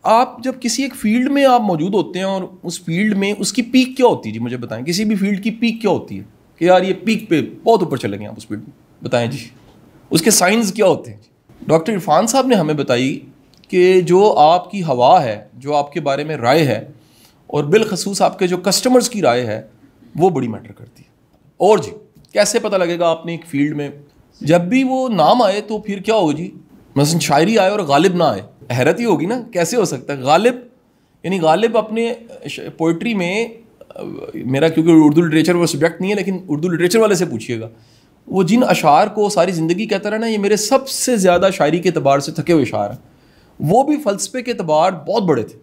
آپ جب کسی ایک فیلڈ میں آپ موجود ہوتے ہیں اور اس فیلڈ میں اس کی پیک کیا ہوتی ہے جی مجھے بتائیں, کسی بھی فیلڈ کی پیک کیا ہوتی ہے کہ یار یہ پیک پہ بہت اوپر چلیں گے آپ اس فیلڈ میں, بتائیں جی اس کے سائنس کیا ہوتے ہیں. ڈاکٹر عرفان صاحب نے ہمیں بتائی کہ جو آپ کی ہوا ہے, جو آپ کے بارے میں رائے ہے, اور بالخصوص آپ کے جو کسٹمرز کی رائے ہے, وہ بڑی میٹر کرتی ہے. اور جی کیسے پتہ لگے گا آپ نے ایک فیلڈ میں, جب بھی وہ نام آئے تو پھر کیا ہوگا جی, مثلا شاعری آئے اور غالب نہ آئے, حیرت ہی ہوگی نا کیسے ہو سکتا ہے. غالب یعنی غالب اپنے پوئٹری میں, میرا کیونکہ اردو لٹریچر وہ سبجیکٹ نہیں ہے لیکن اردو لٹریچر والے سے پوچھیے گا, وہ جن اشعار کو ساری زندگی کہتا رہا نا یہ میرے سب سے زیادہ شاعری کے اعتبار سے تھکے ہوئے اشعار ہیں, وہ بھی فلسفے کے اعتبار بہت بڑے تھے.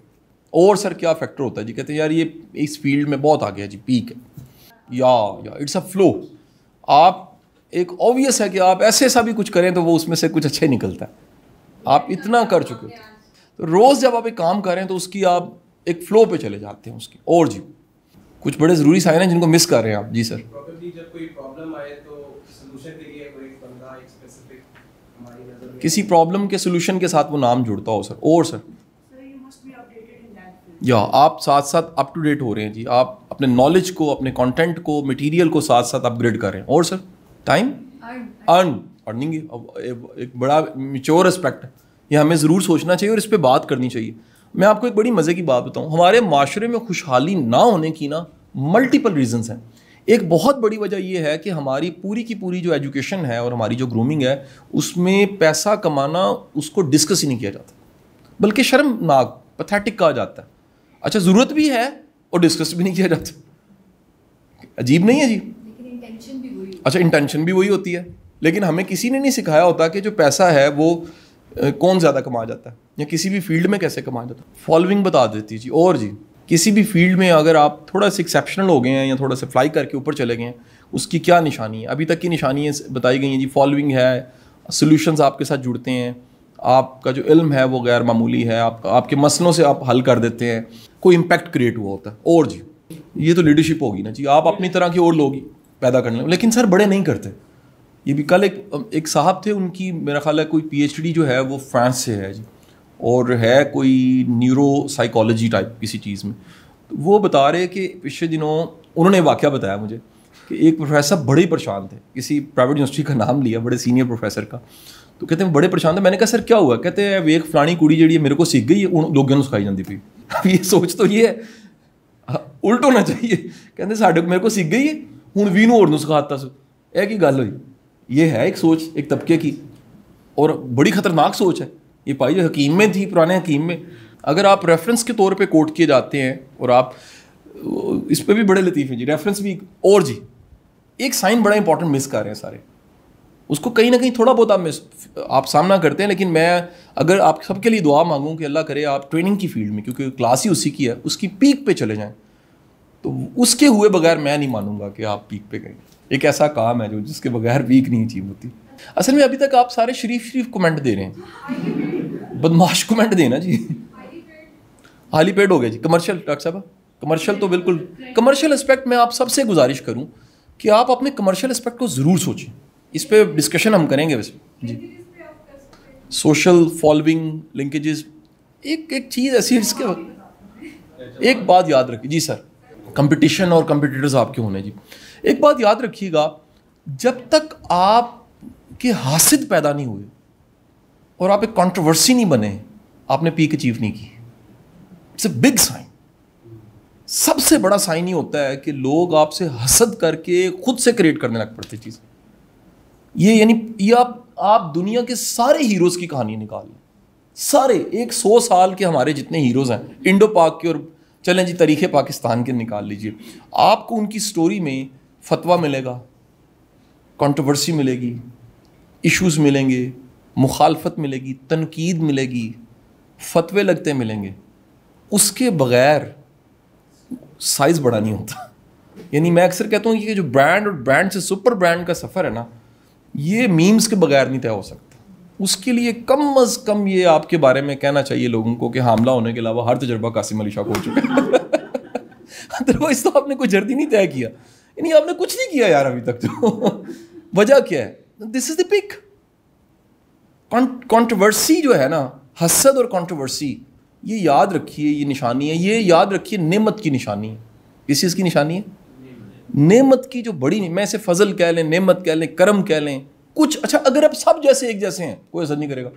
اور سر کیا فیکٹر ہوتا ہے جی, کہتے ہیں یار یہ اس فیلڈ میں بہت آگے ہے جی, پیک ہے, یا اٹس اے فلو. آپ ایک اوبویس ہے کہ آپ ایسا بھی کچھ کریں تو وہ اس میں سے کچھ اچھا ہی نکلتا ہے, آپ اتنا کر چکے ہوتے ہیں. تو روز جب آپ ایک کام کریں تو اس کی آپ ایک فلو پہ چلے جاتے ہیں اس کی. اور جی کچھ بڑے ضروری سائن ہیں جن کو مس کر رہے ہیں آپ. جی سر, جب کوئی پرابلم آئے تو سولوشن کے لیے کوئی بندہ ایک اسپیسیفک ہماری نظر میں کسی پرابلم کے سولوشن کے ساتھ وہ نام جڑتا ہو سر. اور سر یا آپ ساتھ ساتھ اپ ٹو ڈیٹ ہو رہے ہیں جی, آپ اپنے نالج کو, اپنے کانٹینٹ کو, مٹیریل کو ساتھ ساتھ اپ گریڈ کر رہے ہیں. اور سر ٹائم ارننگ ایک بڑا میچور اسپیکٹ ہے, یہ ہمیں ضرور سوچنا چاہیے اور اس پہ بات کرنی چاہیے. میں آپ کو ایک بڑی مزے کی بات بتاؤں, ہمارے معاشرے میں خوشحالی نہ ہونے کی نا ملٹیپل ریزنس ہیں. ایک بہت بڑی وجہ یہ ہے کہ ہماری پوری کی پوری جو ایجوکیشن ہے اور ہماری جو گرومنگ ہے اس میں پیسہ کمانا اس کو ڈسکس ہی نہیں کیا جاتا, بلکہ شرمناک پیتھیٹک کہا جاتا ہے. اچھا ضرورت بھی ہے اور ڈسکس بھی نہیں کیا جاتا, عجیب نہیں ہے جی. اچھا انٹینشن بھی وہی ہوتی ہے, لیکن ہمیں کسی نے نہیں سکھایا ہوتا کہ جو پیسہ ہے وہ کون زیادہ کما جاتا ہے یا کسی بھی فیلڈ میں کیسے کما جاتا ہے. فالوئنگ بتا دیتی جی. اور جی کسی بھی فیلڈ میں اگر آپ تھوڑا سا ایکسیپشنل ہو گئے ہیں یا تھوڑا سا فلائی کر کے اوپر چلے گئے ہیں, اس کی کیا نشانی ہے؟ ابھی تک کی نشانیاں بتائی گئی ہیں جی. فالوئنگ ہے, سولوشنز آپ کے ساتھ جڑتے ہیں, آپ کا جو علم ہے وہ غیر معمولی ہے, آپ کے مسئلوں سے آپ حل کر دیتے ہیں, کوئی امپیکٹ کریٹ ہوا ہوتا ہے. اور جی یہ تو لیڈرشپ ہوگی نا جی, آپ اپنی طرح کے اور لوگ پیدا کر لیں. لیکن سر بڑے نہیں کرتے. یہ بھی کل ایک صاحب تھے, ان کی میرا خیال ہے کوئی پی ایچ ڈی جو ہے وہ فرانس سے ہے جی, اور ہے کوئی نیورو سائیکالوجی ٹائپ کسی چیز میں. وہ بتا رہے کہ پچھلے دنوں انہوں نے واقعہ بتایا مجھے کہ ایک پروفیسر بڑے ہی پریشان تھے, کسی پرائیویٹ یونیورسٹی کا نام لیا, بڑے سینئر پروفیسر کا. تو کہتے ہیں بڑے پریشان تھے. میں نے کہا سر کیا ہوا؟ کہتے ہیں ایک فلانی کڑی جڑی ہے میرے کو سیکھ گئی ہے, ان لوگوں نے سکھائی جاتی پی. اب یہ سوچ تو یہ ہے الٹ ہونا چاہیے, کہتے ساڈے میرے کو سیکھ گئی ہے ہوں بھی نوں اور سکھاتا سو. یہ کی گل ہوئی؟ یہ ہے ایک سوچ ایک طبقے کی, اور بڑی خطرناک سوچ ہے یہ. پائی جو حکیم میں تھی, پرانے حکیم میں, اگر آپ ریفرنس کے طور پہ کوٹ کیے جاتے ہیں, اور آپ اس پہ بھی بڑے لطیف ہیں جی, ریفرنس بھی. اور جی ایک سائن بڑا امپورٹنٹ مس کر رہے ہیں سارے, اس کو کہیں نہ کہیں تھوڑا بہت آپ سامنا کرتے ہیں. لیکن میں اگر آپ سب کے لیے دعا مانگوں کہ اللہ کرے آپ ٹریننگ کی فیلڈ میں, کیونکہ کلاس ہی اسی کی ہے, اس کی پیک پہ چلے جائیں, تو اس کے ہوئے بغیر میں نہیں مانوں گا کہ آپ پیک پہ گئے. ایک ایسا کام ہے جو جس کے بغیر پیک نہیں اچیو ہوتی. اصل میں ابھی تک آپ سارے شریف کمنٹ دے رہے ہیں, بدماش کمنٹ دینا جی. ہالی پیڈ ہو گیا جی, کمرشل. ڈاکٹر صاحب کمرشل تو بالکل, کمرشل اسپیکٹ میں آپ سب سے گزارش کروں کہ آپ اپنے کمرشل اسپیکٹ کو ضرور سوچیں. اس پہ ڈسکشن ہم کریں گے ویسے جی. سوشل فالوئنگ لنکیجز ایک چیز ایسی ہے جس کے ایک بات یاد رکھیے جی سر, کمپٹیشن اور کمپٹیٹرز آپ کے ہونے جی. ایک بات یاد رکھیے گا, جب تک آپ کے حاسد پیدا نہیں ہوئے اور آپ ایک کنٹروورسی نہیں بنے, آپ نے پیک اچیو نہیں کی. It's a big sign. سب سے بڑا سائن یہ ہوتا ہے کہ لوگ آپ سے حسد کر کے خود سے کریٹ کرنے لگ پڑتے چیز. یہ یعنی یہ آپ دنیا کے سارے ہیروز کی کہانی نکال لیں, سارے 100 سال کے ہمارے جتنے ہیروز ہیں انڈو پاک کے, اور چلیں جی تاریخ پاکستان کے نکال لیجئے, آپ کو ان کی سٹوری میں فتویٰ ملے گا, کنٹروورسی ملے گی, ایشوز ملیں گے, مخالفت ملے گی, تنقید ملے گی, فتوے لگتے ملیں گے. اس کے بغیر سائز بڑا نہیں ہوتا. یعنی میں اکثر کہتا ہوں کہ جو برانڈ اور برانڈ سے سپر برانڈ کا سفر ہے نا, یہ میمز کے بغیر نہیں طے ہو سکتا. اس کے لیے کم از کم یہ آپ کے بارے میں کہنا چاہیے لوگوں کو کہ حاملہ ہونے کے علاوہ ہر تجربہ قاسم علی شاہ کو ہو چکا ہے. ادروائز تو آپ نے کوئی جرد ہی نہیں طے کیا, یعنی آپ نے کچھ نہیں کیا یار ابھی تک. تو وجہ کیا ہے؟ دس از دی پک. کنٹروورسی جو ہے نا, حسد اور کنٹروورسی, یہ یاد رکھیے، یہ نشانی ہے، یہ یاد رکھیے نعمت کی نشانی ہے. کس چیز کی نشانی ہے؟ نعمت کی جو بڑی، میں اسے فضل کہہ لیں، نعمت کہہ لیں، کرم کہہ لیں کچھ. اچھا اگر اب سب جیسے ایک جیسے ہیں کوئی اثر نہیں کرے گا.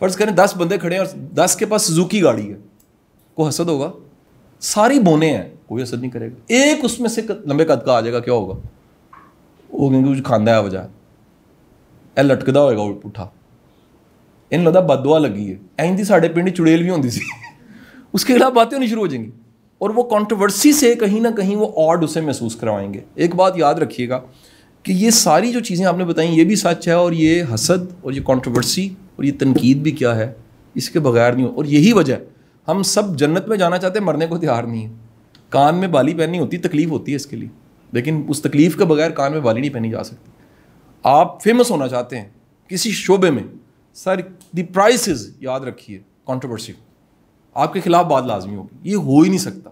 فرض کریں 10 بندے کھڑے ہیں اور 10 کے پاس سوزوکی گاڑی ہے، کوئی حسد ہوگا؟ ساری بونے ہیں، کوئی اثر نہیں کرے گا. ایک اس میں سے لمبے قد کا آ جائے گا، کیا ہوگا؟ وہ کہیں گے کچھ کھاندہ ہے وجہ اے لٹکدا ہوئے گا اٹھا، ان لگتا بد دعا لگی ہے. اینی ساڈے پنڈ چڑیل بھی ہوندی سی، اس کے خلاف باتیں ہونی شروع ہو جائیں گی اور وہ کنٹروورسی سے کہیں نہ کہیں وہ آڈ اسے محسوس کروائیں گے. ایک بات یاد رکھیے گا کہ یہ ساری جو چیزیں آپ نے بتائیں یہ بھی سچ ہے، اور یہ حسد اور یہ کنٹروورسی اور یہ تنقید بھی کیا ہے، اس کے بغیر نہیں ہو. اور یہی وجہ ہے ہم سب جنت میں جانا چاہتے ہیں، مرنے کو تیار نہیں ہے. کان میں بالی پہننی ہوتی، تکلیف ہوتی ہے اس کے لیے، لیکن اس تکلیف کے بغیر کان میں بالی نہیں پہنی جا سکتی. آپ فیمس ہونا چاہتے ہیں کسی شعبے میں، سر دی پرائسز یاد رکھیے کنٹروورسی، آپ کے خلاف بات لازمی ہوگی. یہ ہو ہی نہیں سکتا.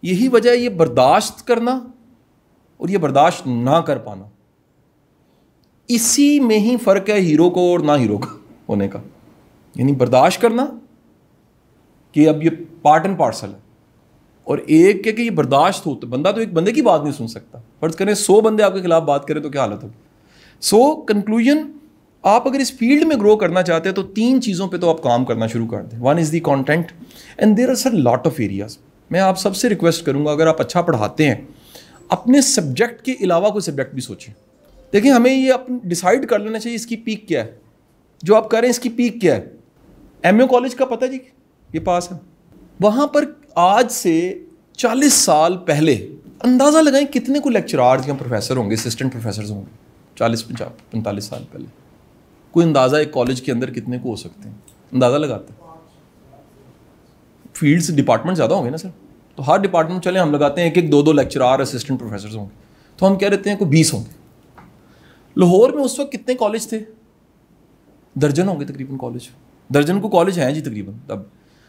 یہی وجہ ہے یہ برداشت کرنا اور یہ برداشت نہ کر پانا، اسی میں ہی فرق ہے ہیرو کو اور نہ ہیرو کا ہونے کا. یعنی برداشت کرنا کہ اب یہ پارٹ اینڈ پارسل ہے، اور ایک کہ یہ برداشت ہوتا، بندہ تو ایک بندے کی بات نہیں سن سکتا. فرض کریں 100 بندے آپ کے خلاف بات کریں تو کیا حالت ہوگی. سو کنکلوژن، آپ اگر اس فیلڈ میں گرو کرنا چاہتے ہیں تو 3 چیزوں پہ تو آپ کام کرنا شروع کر دیں. One is the content and there are sir lot of areas. میں آپ سب سے ریکویسٹ کروں گا اگر آپ اچھا پڑھاتے ہیں اپنے سبجیکٹ کے علاوہ کوئی سبجیکٹ بھی سوچیں. دیکھیں ہمیں یہ ڈیسائیڈ کر لینا چاہیے اس کی پیک کیا ہے، جو آپ کہہ رہے ہیں اس کی پیک کیا ہے. ایم اے کالج کا پتہ جی یہ پاس ہے، وہاں پر آج سے 40 سال پہلے اندازہ لگائیں کتنے کو لیکچرارز یا پروفیسر ہوں گے، اسسٹنٹ پروفیسرز ہوں گے 40-45 سال پہلے. کوئی اندازہ ایک کالج کے اندر کتنے کو ہو سکتے ہیں؟ اندازہ لگاتے ہیں. فیلڈس ڈپارٹمنٹ زیادہ ہوں گے نا سر، تو ہر ڈپارٹمنٹ چلیں ہم لگاتے ہیں 1-2 لیکچرار اسسٹنٹ پروفیسرز ہوں گے، تو ہم کہہ رہتے ہیں کوئی 20 ہوں گے. لاہور میں اس وقت کتنے کالج تھے؟ درجن ہوں گے تقریباً کالج. درجن کو کالج ہیں جی تقریباً. تب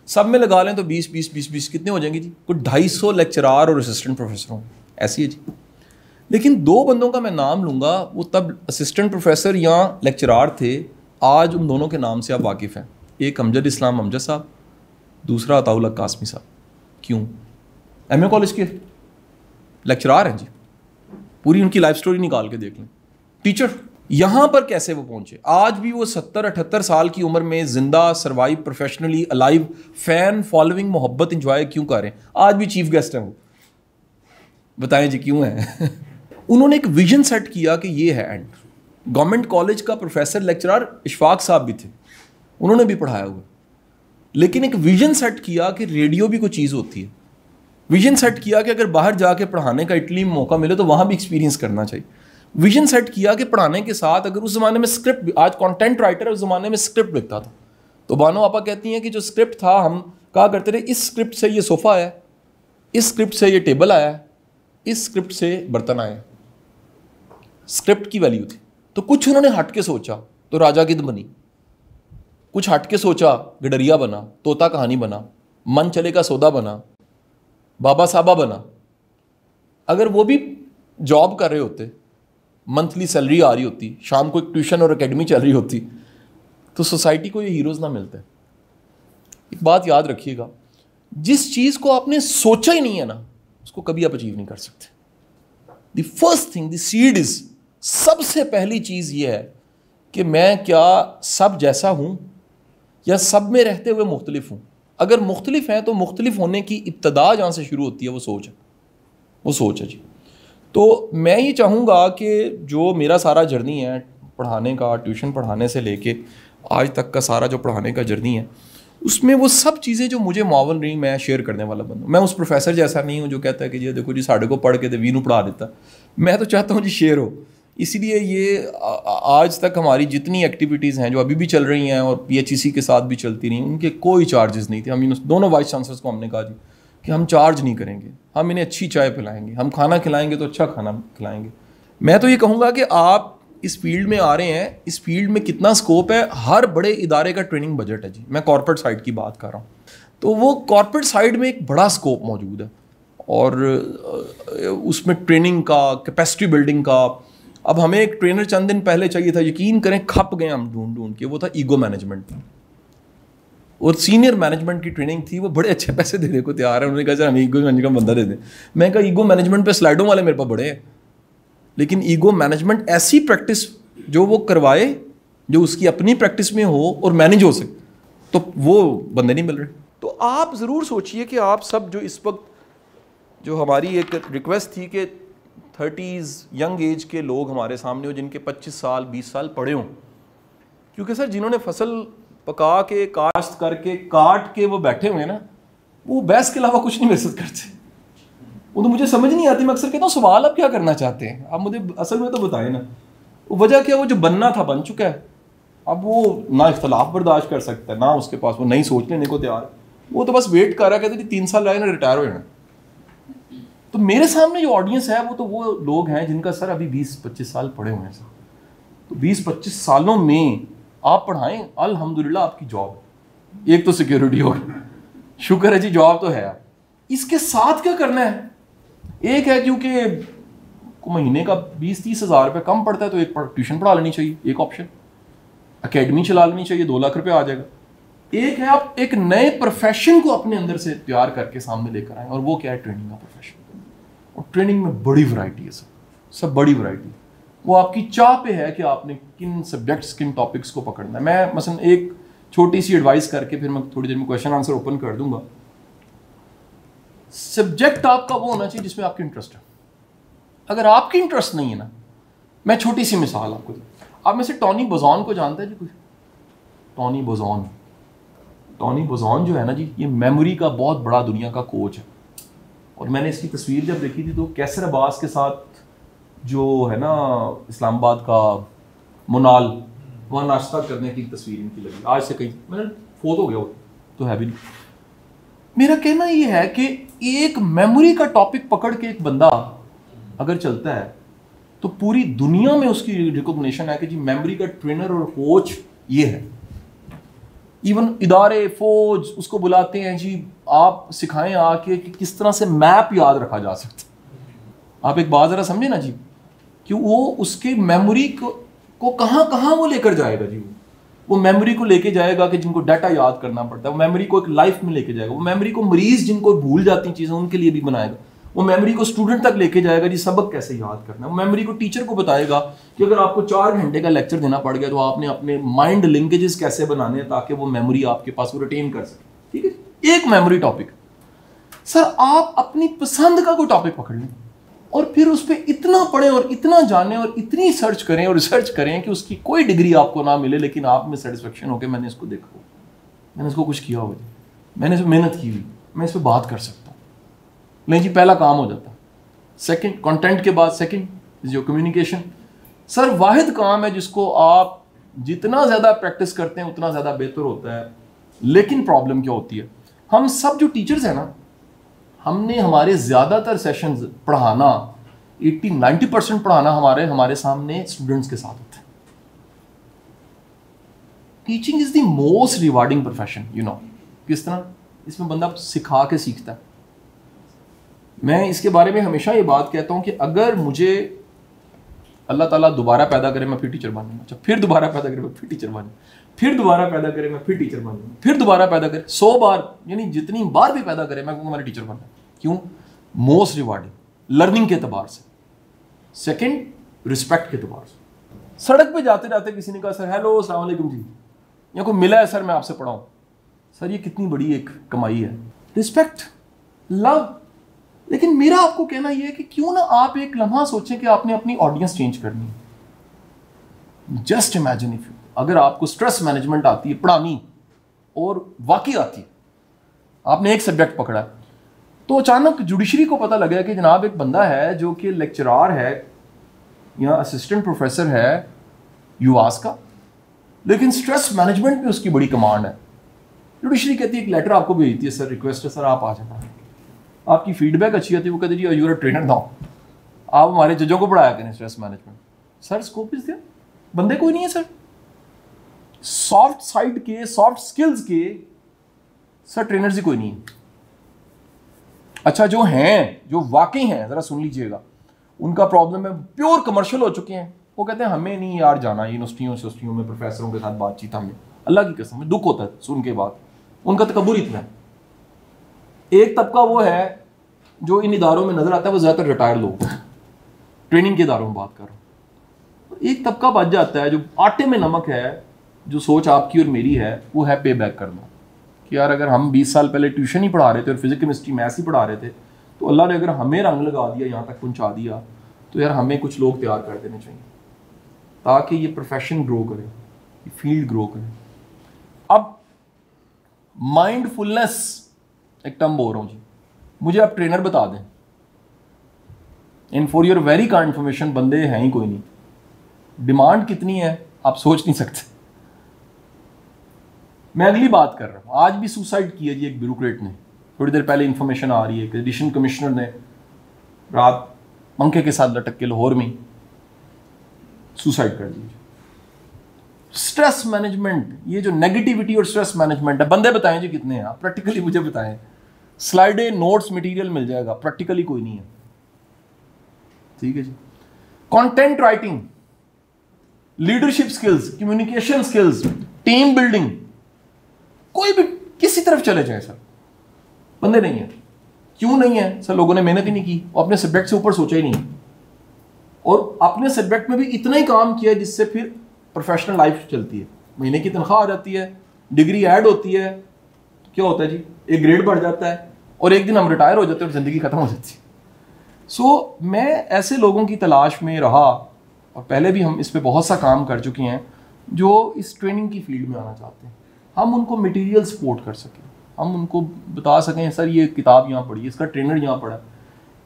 سب میں لگا لیں تو 20 کتنے ہو جائیں گے جی؟ کوئی 250 لیکچرار اور اسسٹنٹ پروفیسر ہوں گے. ایسی ہے جی. لیکن 2 بندوں کا میں نام لوں گا، وہ تب اسسٹنٹ پروفیسر یا لیکچرار تھے. آج ان دونوں کے نام سے آپ واقف ہیں. ایک امجد اسلام امجد صاحب، دوسرا عطاء الحق قاسمی صاحب. کیوں؟ ایم اے کالج کے لیکچرار ہیں جی. پوری ان کی لائف سٹوری نکال کے دیکھ لیں. ٹیچر یہاں پر کیسے وہ پہنچے؟ آج بھی وہ 70-78 سال کی عمر میں زندہ، survive, professionally alive, fan following, محبت انجوائے کیوں کر رہے ہیں؟ آج بھی چیف گیسٹ ہیں وہ. بتائیں جی کیوں ہیں؟ انہوں نے ایک ویژن سیٹ کیا کہ یہ ہے اینڈ. گورنمنٹ کالج کا پروفیسر لیکچرار اشفاق صاحب بھی تھے، انہوں نے بھی پڑھایا ہوا، لیکن ایک ویژن سیٹ کیا کہ ریڈیو بھی کوئی چیز ہوتی ہے. ویژن سیٹ کیا کہ اگر باہر جا کے پڑھانے کا اٹلی میں موقع ملے تو وہاں بھی ایکسپیرینس کرنا چاہیے. ویژن سیٹ کیا کہ پڑھانے کے ساتھ اگر اس زمانے میں اسکرپٹ، آج کانٹینٹ رائٹر ہے، اس زمانے میں اسکرپٹ لکھتا تھا. تو بانو آپا کہتی ہیں کہ جو اسکرپٹ تھا ہم کہا کرتے رہے اس اسکرپٹ سے یہ صوفہ آیا ہے، اس اسکرپٹ سے یہ ٹیبل آیا ہے، اس اسکرپٹ سے برتن آئے ہیں. اسکرپٹ کی ویلیو تھی. تو کچھ انہوں نے ہٹ کے سوچا تو راجا گدھ بنی، کچھ ہٹ کے سوچا گڈریا بنا، طوطا کہانی بنا، من چلے کا سودا بنا، بابا صاحبہ بنا. اگر وہ بھی جاب کر رہے ہوتے، منتھلی سیلری آ رہی ہوتی، شام کو ایک ٹیوشن اور اکیڈمی چل رہی ہوتی، تو سوسائٹی کو یہ ہیروز نہ ملتے. ایک بات یاد رکھیے گا، جس چیز کو آپ نے سوچا ہی نہیں ہے نا اس کو کبھی آپ اچیو نہیں کر سکتے. The first thing, the seed is, سب سے پہلی چیز یہ ہے کہ میں کیا سب جیسا ہوں یا سب میں رہتے ہوئے مختلف ہوں. اگر مختلف ہیں تو مختلف ہونے کی ابتدا جہاں سے شروع ہوتی ہے وہ سوچ ہے، وہ سوچ ہے جی. تو میں یہ چاہوں گا کہ جو میرا سارا جرنی ہے پڑھانے کا، ٹیوشن پڑھانے سے لے کے آج تک کا سارا جو پڑھانے کا جرنی ہے، اس میں وہ سب چیزیں جو مجھے معاون رہی میں شیئر کرنے والا بندوں. میں اس پروفیسر جیسا نہیں ہوں جو کہتا ہے کہ جی دیکھو جی ساڑھے کو پڑھ کے تو وینو پڑھا دیتا. میں تو چاہتا ہوں جی شیئر ہو. اسی لیے یہ آج تک ہماری جتنی ایکٹیویٹیز ہیں جو ابھی بھی چل رہی ہیں اور PHEC کے ساتھ بھی چلتی رہیں، ان کے کوئی چارجز نہیں تھے. ہم دونوں وائس چانسلرس کو ہم نے کہا جی کہ ہم چارج نہیں کریں گے، ہم انہیں اچھی چائے پلائیں گے، ہم کھانا کھلائیں گے تو اچھا کھانا کھلائیں گے. میں تو یہ کہوں گا کہ آپ اس فیلڈ میں آ رہے ہیں، اس فیلڈ میں کتنا سکوپ ہے. ہر بڑے ادارے کا ٹریننگ بجٹ ہے جی. میں کارپوریٹ سائڈ کی بات کر رہا ہوں، تو وہ کارپوریٹ سائڈ میں ایک بڑا سکوپ موجود ہے، اور اس میں ٹریننگ کا، کیپیسٹی بلڈنگ کا. اب ہمیں ایک ٹرینر چند دن پہلے چاہیے تھا، یقین کریں کھپ گئے ہم ڈھونڈ کے. وہ تھا ایگو مینجمنٹ. اور سینئر مینجمنٹ کی ٹریننگ تھی, وہ بڑے اچھے پیسے دینے کو تیار ہیں. انہوں نے کہا سر ہمیں ایگو مینجمنٹ کا بندہ دے دیں. میں کہا ایگو مینجمنٹ پہ سلائڈوں والے میرے پاس بڑے ہیں, لیکن ایگو مینجمنٹ ایسی پریکٹس جو وہ کروائے جو اس کی اپنی پریکٹس میں ہو اور مینیج ہو سکے, تو وہ بندے نہیں مل رہے. تو آپ ضرور سوچئے کہ آپ سب جو اس وقت, جو ہماری ایک ریکویسٹ تھی کہ 30s ینگ ایج کے لوگ ہمارے سامنے ہو جن کے 25 سال 20 سال پڑے ہوں, کیونکہ سر جنہوں نے فصل پکا کے کاشت کر کے کاٹ کے وہ بیٹھے ہوئے ہیں نا, وہ بحث کے علاوہ کچھ نہیں محسوس کرتے. وہ تو مجھے سمجھ نہیں آتی. میں اکثر کہتا ہوں سوال آپ کیا کرنا چاہتے ہیں, آپ مجھے اصل میں تو بتائیں نا. وجہ کیا, وہ جو بننا تھا بن چکا ہے. اب وہ نہ اختلاف برداشت کر سکتا ہے, نہ اس کے پاس وہ نئی سوچ لینے کو تیار ہے. وہ تو بس ویٹ کر رہا ہے, کہتے ہیں 3 سال رہے نا ریٹائر ہو جانا. تو میرے سامنے جو آڈینس ہے وہ تو وہ لوگ ہیں جن کا سر ابھی 20-25 سال پڑے ہوئے ہیں سر. تو 20-25 سالوں میں آپ پڑھائیں, الحمدللہ آپ کی جاب, ایک تو سیکیورٹی ہوگی, شکر ہے جی جاب تو ہے. اس کے ساتھ کیا کرنا ہے, ایک ہے کیونکہ مہینے کا 20-30 ہزار روپے کم پڑتا ہے تو ایک ٹیوشن پڑھا لینی چاہیے, ایک آپشن. اکیڈمی چلا لینی چاہیے, 2 لاکھ روپے آ جائے گا. ایک ہے آپ ایک نئے پروفیشن کو اپنے اندر سے تیار کر کے سامنے لے کر آئیں, اور وہ کیا ہے, ٹریننگ کا پروفیشن. اور ٹریننگ میں بڑی ورائٹی ہے سب بڑی ورائٹی. وہ آپ کی چاہ پہ ہے کہ آپ نے کن سبجیکٹس کن ٹاپکس کو پکڑنا ہے. میں مثلا ایک چھوٹی سی ایڈوائس کر کے پھر میں تھوڑی دیر میں کویشچن آنسر اوپن کر دوں گا. سبجیکٹ آپ کا وہ ہونا چاہیے جس میں آپ کی انٹرسٹ ہے. اگر آپ کی انٹرسٹ نہیں ہے نا, میں چھوٹی سی مثال آپ کو دوں. آپ میں سے ٹونی بوزون کو جانتے ہیں جی کوئی؟ ٹونی بوزون جو ہے نا جی, یہ میموری کا بہت بڑا دنیا کا کوچ ہے. اور میں نے اس کی تصویر جب دیکھی تھی تو کیسر عباس کے ساتھ جو ہے نا اسلام آباد کا منال, وہاں ناشتہ کرنے کی تصویر ان کی لگی. آج سے کئی میں نے فوت ہو گیا وہ تو ہے بھی نہیں. میرا کہنا یہ ہے کہ ایک میموری کا ٹاپک پکڑ کے ایک بندہ اگر چلتا ہے تو پوری دنیا میں اس کی ریکگنیشن ہے کہ جی میموری کا ٹرینر اور کوچ یہ ہے. ایون ادارے فوج اس کو بلاتے ہیں جی آپ سکھائیں آ کے کہ کس طرح سے میپ یاد رکھا جا سکتا. آپ ایک بات ذرا سمجھے نا جی, کہ وہ اس کے میموری کو کہاں وہ لے کر جائے گا جی. وہ میموری کو لے کے جائے گا کہ جن کو ڈیٹا یاد کرنا پڑتا ہے, وہ میموری کو ایک لائف میں لے کے جائے گا. وہ میموری کو مریض جن کو بھول جاتی ہیں چیزیں ان کے لیے بھی بنائے گا. وہ میموری کو اسٹوڈنٹ تک لے کے جائے گا جی سبق کیسے یاد کرنا ہے. وہ میموری کو ٹیچر کو بتائے گا کہ اگر آپ کو 4 گھنٹے کا لیکچر دینا پڑ گیا تو آپ نے اپنے مائنڈ لنکیجز کیسے بنانے ہیں تاکہ وہ میموری آپ کے پاس وہ ریٹین کر سکے. ٹھیک ہے, ایک میموری ٹاپک. سر آپ اپنی پسند کا کوئی ٹاپک پکڑ لیں اور پھر اس پہ اتنا پڑھیں اور اتنا جانیں اور اتنی سرچ کریں اور ریسرچ کریں کہ اس کی کوئی ڈگری آپ کو نہ ملے لیکن آپ میں سیٹسفیکشن ہو کہ میں نے اس کو دیکھا ہو, میں نے اس کو کچھ کیا ہو, میں نے اس پہ محنت کی ہوئی, میں اس پہ بات کر سکتا ہوں. نہیں جی پہلا کام ہو جاتا. سیکنڈ کنٹینٹ کے بعد سیکنڈ جو کمیونیکیشن. سر واحد کام ہے جس کو آپ جتنا زیادہ پریکٹس کرتے ہیں اتنا زیادہ بہتر ہوتا ہے. لیکن پرابلم کیا ہوتی ہے, ہم سب جو ٹیچرز ہیں نا, ہم نے ہمارے زیادہ تر سیشنز پڑھانا 80-90% پڑھانا ہمارے سامنے اسٹوڈنٹس کے ساتھ ہوتا ہے. Teaching is the most rewarding profession, you know. کس طرح اس میں بندہ سکھا کے سیکھتا ہے. میں اس کے بارے میں ہمیشہ یہ بات کہتا ہوں کہ اگر مجھے اللہ تعالیٰ دوبارہ پیدا کرے میں پھر ٹیچر بن جاؤں گا, پھر دوبارہ پیدا کرے میں پھر ٹیچر بن جاؤں, پھر دوبارہ پیدا کرے میں پھر ٹیچر بن جاؤں, پھر دوبارہ پیدا کرے 100 بار, یعنی جتنی بار بھی پیدا کرے میں کہوں گا میں نے ٹیچر بننا. کیوں؟ موسٹ ریوارڈنگ لرننگ کے اعتبار سے, سیکنڈ رسپیکٹ کے اعتبار سے. سڑک پہ جاتے جاتے کسی نے کہا سر ہیلو السلام علیکم جی, یا کوئی ملا ہے سر میں آپ سے پڑھاؤں. سر یہ کتنی بڑی ایک کمائی ہے, رسپیکٹ, لو. لیکن میرا آپ کو کہنا یہ ہے کہ کیوں نہ آپ ایک لمحہ سوچیں کہ آپ نے اپنی آڈینس چینج کرنی ہے. جسٹ امیجن اف اگر آپ کو اسٹریس مینجمنٹ آتی ہے پڑھانی اور واقعی آتی ہے, آپ نے ایک سبجیکٹ پکڑا تو اچانک جوڈیشری کو پتہ لگا کہ جناب ایک بندہ ہے جو کہ لیکچرار ہے یا اسسٹنٹ پروفیسر ہے یواس کا, لیکن اسٹریس مینجمنٹ پہ اس کی بڑی کمانڈ ہے. جوڈیشری کہتی ہے ایک لیٹر آپ کو بھیجتی ہے, سر ریکویسٹ ہے سر آپ آ جائیں. آپ کی فیڈ بیک اچھی آتی ہے, وہ کہتے جی یو آر ٹرینر ناؤ, آپ ہمارے ججوں کو پڑھایا کریں stress management. Sir scope is there, بندے کوئی نہیں ہے سر. سافٹ سائڈ کے سافٹ اسکلز کے سر ٹرینرز ہی کوئی نہیں ہے. اچھا جو ہیں جو واقعی ہیں ذرا سن لیجئے گا, ان کا پرابلم ہے پیور کمرشل ہو چکے ہیں. وہ کہتے ہیں ہمیں نہیں یار جانا یونیورسٹیوں میں پروفیسروں کے ساتھ بات چیت. ہمیں اللہ کی قسم دکھ ہوتا ہے سن کے بات, ان کا تکبر اتنا ہے. ایک طبقہ وہ ہے جو ان اداروں میں نظر آتا ہے وہ زیادہ تر ریٹائر لوگ ہیں, ٹریننگ کے اداروں میں بات کر رہا ہوں. ایک طبقہ بچ جاتا ہے جو آٹے میں نمک ہے, جو سوچ آپ کی اور میری ہے, وہ ہے پے بیک کرنا. کہ یار اگر ہم 20 سال پہلے ٹیوشن ہی پڑھا رہے تھے اور فزکس کیمسٹری میتھس ہی پڑھا رہے تھے, تو اللہ نے اگر ہمیں رنگ لگا دیا, یہاں تک پہنچا دیا, تو یار ہمیں کچھ لوگ تیار کر دینے چاہیے تاکہ یہ پروفیشن گرو کرے, یہ فیلڈ گرو کرے. اب مائنڈ فلنس ایک ٹرم بول رہا ہوں جی, مجھے آپ ٹرینر بتا دیں. ان for your very kind information بندے ہیں ہی کوئی نہیں. ڈیمانڈ کتنی ہے آپ سوچ نہیں سکتے. میں اگلی بات کر رہا ہوں, آج بھی سوسائڈ کیا جی ایک بیوروکریٹ نے. تھوڑی دیر پہلے انفارمیشن آ رہی ہے کہ ایڈیشن کمشنر نے رات پنکھے کے ساتھ لٹک کے لاہور میں سوسائڈ کر دی. اسٹریس مینجمنٹ, یہ جو نیگیٹیوٹی اور اسٹریس مینجمنٹ ہے, بندے بتائیں جی کتنے ہیں, آپ پریکٹیکلی مجھے بتائیں. سلائڈیں نوٹس مٹیریل مل جائے گا, پریکٹیکلی کوئی نہیں ہے. ٹھیک ہے جی. Content writing, leadership skills, communication skills, team building, کوئی بھی کسی طرف چلے جائیں سر, بندے نہیں ہیں. کیوں نہیں ہے سر؟ لوگوں نے محنت ہی نہیں کی, اور اپنے سبجیکٹ سے اوپر سوچا ہی نہیں, اور اپنے سبجیکٹ میں بھی اتنا ہی کام کیا جس سے پھر پروفیشنل لائف چلتی ہے. مہینے کی تنخواہ آ جاتی ہے, ڈگری ایڈ ہوتی ہے, کیا ہوتا ہے جی, ایک گریڈ بڑھ جاتا ہے, اور ایک دن ہم ریٹائر ہو جاتے ہیں اور زندگی ختم ہو جاتی ہے. سو میں ایسے لوگوں کی تلاش میں رہا, اور پہلے بھی ہم اس پہ بہت سا کام کر چکے ہیں, جو اس ٹریننگ کی فیلڈ میں آنا چاہتے ہیں. ہم ان کو مٹیریل سپورٹ کر سکیں, ہم ان کو بتا سکیں سر یہ کتاب یہاں پڑھی, اس کا ٹرینر یہاں پڑھا,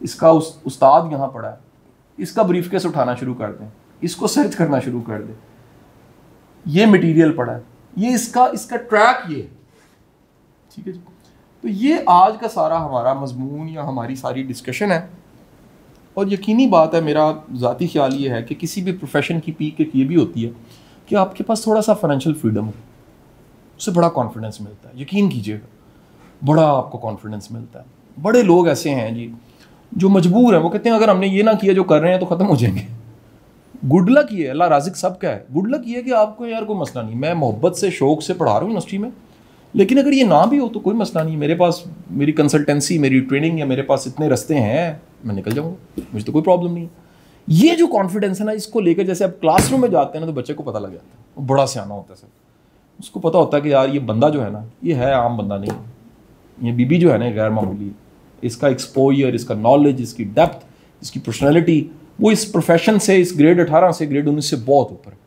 اس کا استاد یہاں پڑھا ہے, اس کا بریف کیس اٹھانا شروع کر دیں, اس کو سرچ کرنا شروع کر دیں, یہ مٹیریل پڑھا ہے, یہ اس کا ٹریک یہ ہے. ٹھیک ہے جی. تو یہ آج کا سارا ہمارا مضمون یا ہماری ساری ڈسکشن ہے. اور یقینی بات ہے, میرا ذاتی خیال یہ ہے کہ کسی بھی پروفیشن کی پیک ایک یہ بھی ہوتی ہے کہ آپ کے پاس تھوڑا سا فائنینشیل فریڈم ہو, اس سے بڑا کانفیڈنس ملتا ہے. یقین کیجیے گا, بڑا آپ کو کانفیڈنس ملتا ہے. بڑے لوگ ایسے ہیں جی جو مجبور ہیں, وہ کہتے ہیں اگر ہم نے یہ نہ کیا جو کر رہے ہیں تو ختم ہو جائیں گے. گڈ لک یہ ہے, اللہ رازق سب کا ہے. گڈ لک یہ ہے کہ آپ کو یار کوئی مسئلہ نہیں, میں محبت سے شوق سے پڑھا رہا ہوں یونیورسٹی میں, لیکن اگر یہ نہ بھی ہو تو کوئی مسئلہ نہیں. میرے پاس میری کنسلٹنسی, میری ٹریننگ, یا میرے پاس اتنے رستے ہیں, میں نکل جاؤں گا, مجھے تو کوئی پرابلم نہیں. یہ جو کانفیڈنس ہے نا, اس کو لے کر جیسے اب کلاس روم میں جاتے ہیں نا تو بچے کو پتہ لگ جاتا ہے, وہ بڑا سیانا ہوتا ہے سر. اس کو پتہ ہوتا ہے کہ یار یہ بندہ جو ہے نا یہ ہے عام بندہ نہیں, یہ بی بی جو ہے نا غیر معمولی. اس کا ایکسپوئر, اس کا نالج, اس کی ڈیپتھ, اس کی پرسنالٹی, وہ اس پروفیشن سے, اس گریڈ 18 سے گریڈ 19 سے بہت اوپر ہے.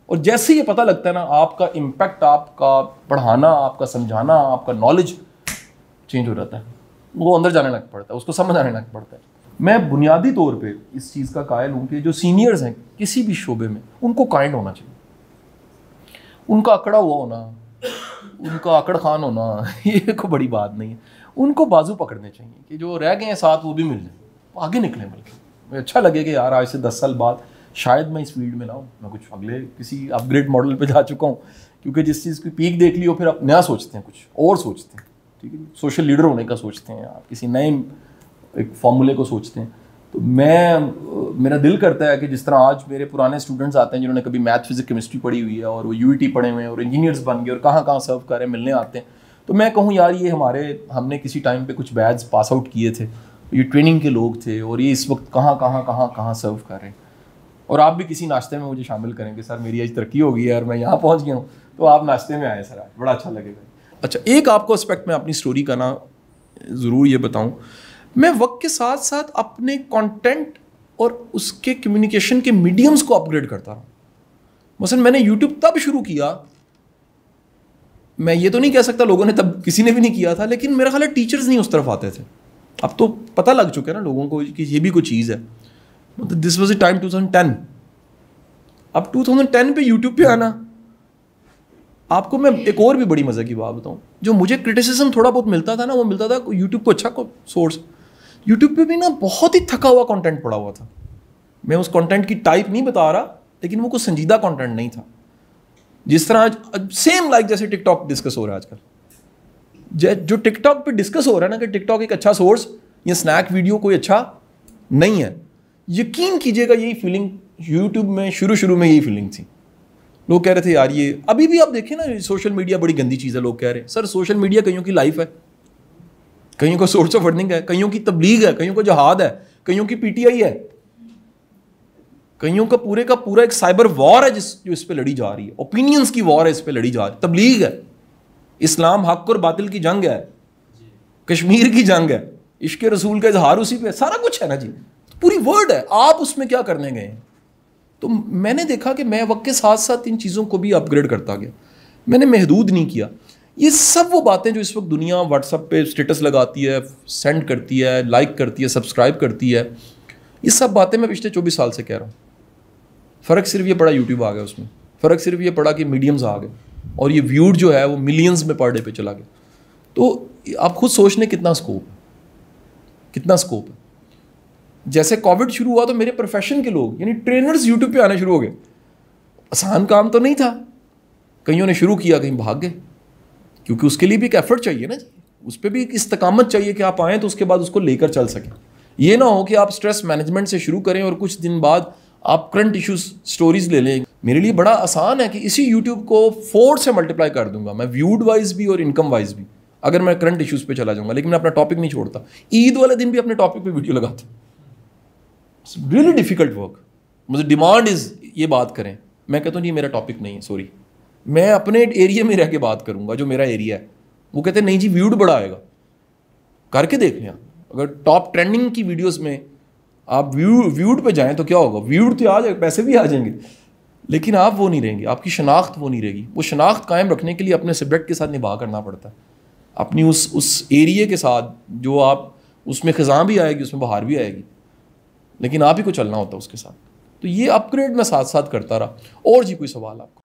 اور جیسے یہ پتہ لگتا ہے نا, آپ کا امپیکٹ, آپ کا پڑھانا, آپ کا سمجھانا, آپ کا نالج چینج ہو جاتا ہے. وہ اندر جانے لگ پڑتا ہے, اس کو سمجھ آنے لگ پڑتا ہے. میں بنیادی طور پہ اس چیز کا قائل ہوں کہ جو سینئرز ہیں کسی بھی شعبے میں, ان کو کائنڈ ہونا چاہیے. ان کا اکڑا ہوا ہونا, ان کا اکڑ خان ہونا یہ کوئی بڑی بات نہیں ہے. ان کو بازو پکڑنے چاہیے کہ جو رہ گئے ہیں ساتھ وہ بھی مل جائیں, آگے نکلیں. بلکہ مجھے اچھا لگے کہ یار آج سے 10 سال بعد شاید میں اس فیلڈ میں نہ ہوں, میں کچھ اگلے کسی اپ گریڈ ماڈل پہ جا چکا ہوں, کیونکہ جس چیز کی پیک دیکھ لی ہو پھر آپ نیا سوچتے ہیں, کچھ اور سوچتے ہیں. ٹھیک ہے, سوشل لیڈر ہونے کا سوچتے ہیں, آپ کسی نئے ایک فارمولے کو سوچتے ہیں. تو میرا دل کرتا ہے کہ جس طرح آج میرے پرانے اسٹوڈنٹس آتے ہیں جنہوں نے کبھی میتھ فزکس کیمسٹری پڑھی ہوئی ہے, اور وہ یو ای ٹی پڑھے ہوئے ہیں, اور انجینئرس بن گئے, اور کہاں کہاں سرو کر رہے ہیں, ملنے آتے ہیں, تو میں کہوں یار یہ ہم نے کسی ٹائم پہ کچھ بیچ پاس آؤٹ کیے تھے, یہ ٹریننگ کے لوگ تھے, اور یہ اس وقت کہاں سرو کر رہے ہیں. اور آپ بھی کسی ناشتے میں مجھے شامل کریں کہ سر میری آج ترقی ہو گئی ہے اور میں یہاں پہنچ گیا ہوں, تو آپ ناشتے میں آئیں سر, آج بڑا اچھا لگے گا. اچھا, ایک آپ کو اسپیکٹ میں اپنی اسٹوری کا نا ضرور یہ بتاؤں, میں وقت کے ساتھ ساتھ اپنے کانٹینٹ اور اس کے کمیونیکیشن کے میڈیمز کو اپ گریڈ کرتا رہا. مثلا میں نے یوٹیوب تب شروع کیا, میں یہ تو نہیں کہہ سکتا لوگوں نے تب کسی نے بھی نہیں کیا تھا, لیکن میرا خیال ہے ٹیچرز نہیں اس طرف آتے تھے. اب تو پتہ لگ چکا ہے نا لوگوں کو کہ یہ بھی کوئی چیز ہے. This was a time 2010. اب 2010 پہ یوٹیوب پہ آنا, آپ کو میں ایک اور بھی بڑی مزے کی بات بتاؤں, جو مجھے کرٹیسزم تھوڑا بہت ملتا تھا نا, وہ ملتا تھا یوٹیوب کو اچھا سورس. یوٹیوب پہ بھی نا بہت ہی تھکا ہوا کانٹینٹ پڑا ہوا تھا. میں اس کانٹینٹ کی ٹائپ نہیں بتا رہا, لیکن وہ کوئی سنجیدہ کانٹینٹ نہیں تھا. جس طرح سیم لائک جیسے ٹک ٹاک ڈسکس ہو رہا ہے آج کل, جو ٹک ٹاک پہ ڈسکس ہو رہا ہے نا کہ ٹک ٹاک ایک اچھا سورس یا اسنیک ویڈیو کوئی اچھا نہیں ہے, یقین کیجیے گا یہی فیلنگ یوٹیوب میں شروع میں یہی فیلنگ تھی. لوگ کہہ رہے تھے یار یہ ابھی بھی آپ دیکھیں نا سوشل میڈیا بڑی گندی چیز ہے. لوگ کہہ رہے ہیں سر سوشل میڈیا کئیوں کی لائف ہے, کئیوں کو سورس آف ارننگ ہے, کئیوں کی تبلیغ ہے, کئیوں کو جہاد ہے, کئیوں کی پی ٹی آئی ہے, کئیوں کا پورا ایک سائبر وار ہے جو اس پہ لڑی جا رہی ہے, اوپینینس کی وار ہے اس پہ لڑی جا رہی ہے, تبلیغ ہے, اسلام حق اور باطل کی جنگ ہے, کشمیر کی جنگ ہے, عشق رسول کا اظہار اسی پہ سارا کچھ ہے نا جی, پوری ورلڈ ہے. آپ اس میں کیا کرنے گئے ہیں؟ تو میں نے دیکھا کہ میں وقت کے ساتھ ساتھ ان چیزوں کو بھی اپ گریڈ کرتا گیا, میں نے محدود نہیں کیا. یہ سب وہ باتیں جو اس وقت دنیا واٹس ایپ پہ اسٹیٹس لگاتی ہے, سینڈ کرتی ہے, لائک کرتی ہے, سبسکرائب کرتی ہے, یہ سب باتیں میں پچھلے 24 سال سے کہہ رہا ہوں. فرق صرف یہ پڑا یوٹیوب آ گیا اس میں, فرق صرف یہ پڑا کہ میڈیمز آ گئے اور یہ ویوڈ جو ہے وہ ملینز میں پر ڈے پہ چلا گیا. تو آپ خود سوچ لیں کتنا اسکوپ ہے. جیسے کووڈ شروع ہوا تو میرے پروفیشن کے لوگ یعنی ٹرینرز یوٹیوب پہ آنا شروع ہو گئے. آسان کام تو نہیں تھا, کئیوں نے شروع کیا, کہیں بھاگ گئے, کیونکہ اس کے لیے بھی ایک ایفرٹ چاہیے نا جی, اس پہ بھی ایک استقامت چاہیے کہ آپ آئیں تو اس کے بعد اس کو لے کر چل سکیں. یہ نہ ہو کہ آپ اسٹریس مینجمنٹ سے شروع کریں اور کچھ دن بعد آپ کرنٹ ایشوز سٹوریز لے لیں. میرے لیے بڑا آسان ہے کہ اسی یوٹیوب کو 4 سے ملٹیپلائی کر دوں گا میں, ویوڈ وائز بھی اور انکم وائز بھی, اگر میں کرنٹ ایشوز پہ چلا جاؤں گا. لیکن میں اپنا ٹاپک نہیں چھوڑتا. عید والے دن بھی اپنے ٹاپک پہ ویڈیو لگاتا ہوں. Really difficult work. مجھے ڈیمانڈ از یہ بات کریں, میں کہتا ہوں یہ میرا ٹاپک نہیں ہے, سوری, میں اپنے ایریا میں رہ کے بات کروں گا جو میرا ایریا ہے. وہ کہتے ہیں نہیں جی ویوڈ بڑا آئے گا, کر کے دیکھ لیں. اگر ٹاپ ٹرینڈنگ کی ویڈیوز میں آپ ویوڈ پہ جائیں تو کیا ہوگا, ویوڈ تو آ جائے, پیسے بھی آ جائیں گے, لیکن آپ وہ نہیں رہیں گے, آپ کی شناخت وہ نہیں رہے گی. وہ شناخت قائم رکھنے کے لیے اپنے سبجیکٹ کے ساتھ نبھا کرنا پڑتا ہے, اپنی اس ایریے کے ساتھ جو آپ اس میں خزاں بھی آئے گی, اس میں بہار بھی آئے گی, لیکن آپ ہی کو چلنا ہوتا ہے اس کے ساتھ. تو یہ اپ گریڈ میں ساتھ ساتھ کرتا رہا. اور جی کوئی سوال آپ کو؟